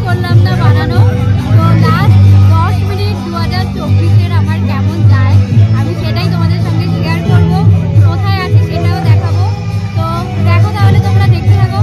করলাম না বানানো। তো লাস্ট 10 মিনিট 2024-এর আমার কেমন যায় আমি সেটাই তোমাদের সঙ্গে শেয়ার করবো। কোথায় আছি সেটাও দেখাবো। তো দেখো তাহলে তোমরা দেখতে থাকো।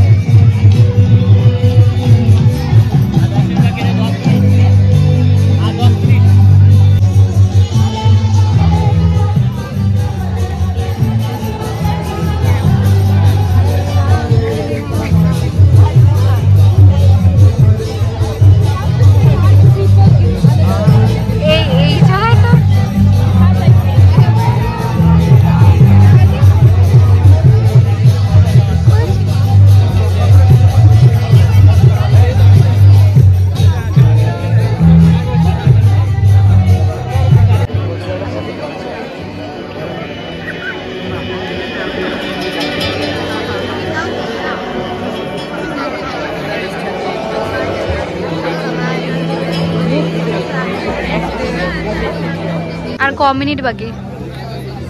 আর ক মিনিট বাকি?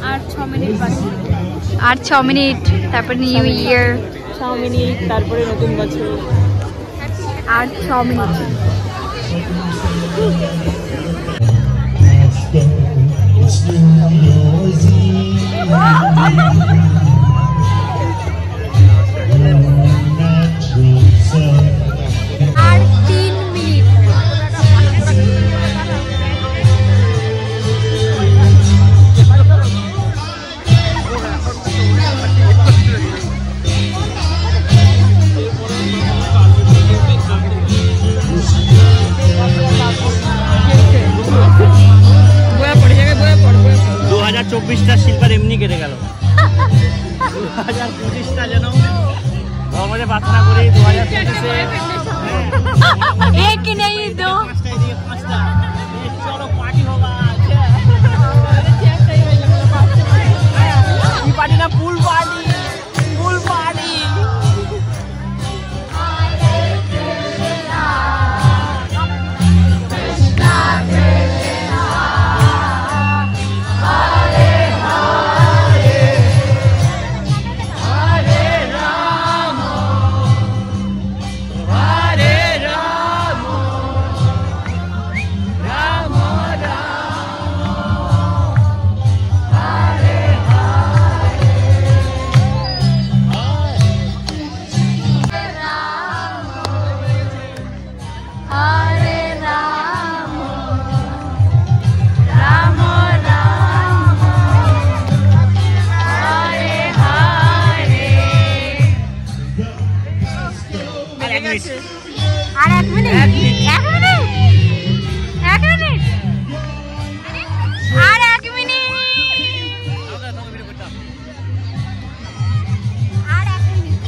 আর 6 মিনিট বাকি। আর 6 মিনিট, তারপর নিউ ইয়ার। 6 মিনিট, তারপরে নতুন বছর। আর 6 মিনিট। আর 3 মিনিট। শিল্পার এমনি কেটে গেল। 2025টা যেন ভগবানে প্রার্থনা করি 2025-এ एक नहीं दो चलो पार्टी होगा। पार्टी ना पूल पार्टी, पूल पार्टी। আর 1 মিনিট, 1 মিনিট, 1 মিনিট, 1 মিনিট, আর 1 মিনিট, আর 1 মিনিট।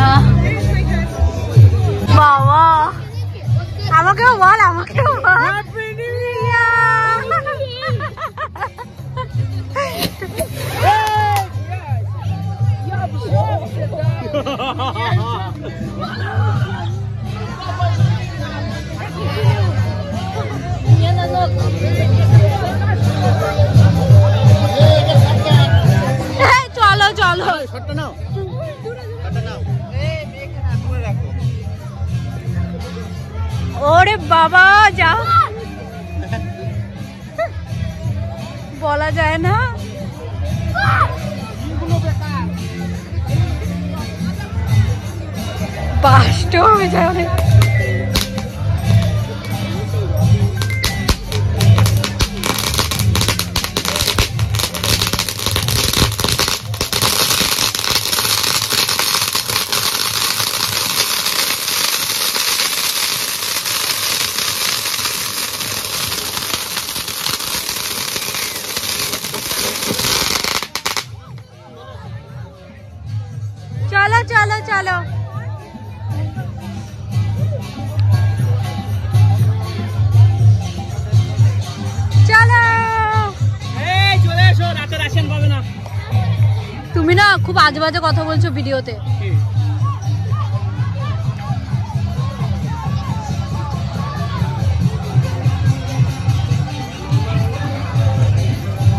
ইয়াহ বাবা আমাকেও বল আমাকেও বল চলো চলো ওরে বাবা যা বলা যায় না বাষ্ট হয়ে যায় অনেক চলো চলো চলো চলো চলে এসো, রাতে রাশিয়ান পাবে না। তুমি না খুব আজে বাজে কথা বলছো ভিডিওতে।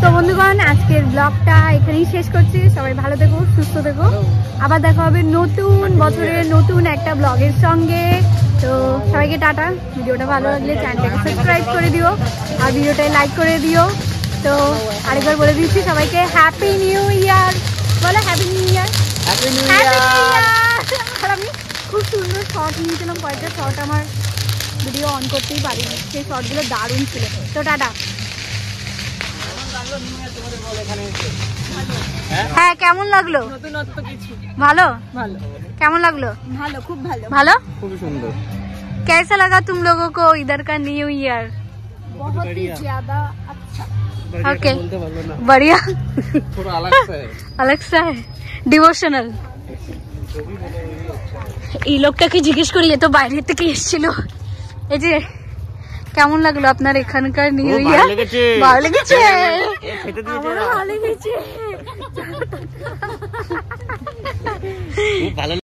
তো বন্ধুগণ আজকের ব্লগটা এখানেই শেষ করছি। সবাই ভালো থেকো, সুস্থ থেকো, আবার দেখা হবে নতুন বছরের নতুন একটা ব্লগের সঙ্গে। তো সবাইকে টাটা। ভিডিওটা ভালো লাগলে চ্যানেলটাকে সাবস্ক্রাইব করে দিও আর ভিডিওটায় লাইক করে দিও। তো আরেকবার বলে দিচ্ছি সবাইকে হ্যাপি নিউ ইয়ার। বলো happy new year. Happy new new আমি খুব সুন্দর শর্ট নিয়েছিলাম, কয়েকটা শর্ট আমার ভিডিও অন করতেই পারিনি, সেই শর্টগুলো দারুণ ছিল। তো টাটা। হ্যাঁ কেমন লাগলো? নতুনত্ব কিছু ভালো ভালো কেমন লাগলো? ভালো খুব ভালো ভালো খুব সুন্দর। कैसा लगा तुम लोगों को इधर का न्यू ईयर? बहुत ही ज्यादा अच्छा। ओके बोलते पाরলো না, बढ़िया थोड़ा अलग सा है। ডিভোশনাল। এই লোকটাকে জিজ্ঞেস করি, এ তো বাইরে থেকে এসেছিল। এই যে কেমন লাগলো আপনার এখানকার নিউ ইয়ার? ভালো লেগেছে, আমারও ভালো লেগেছে। ভালো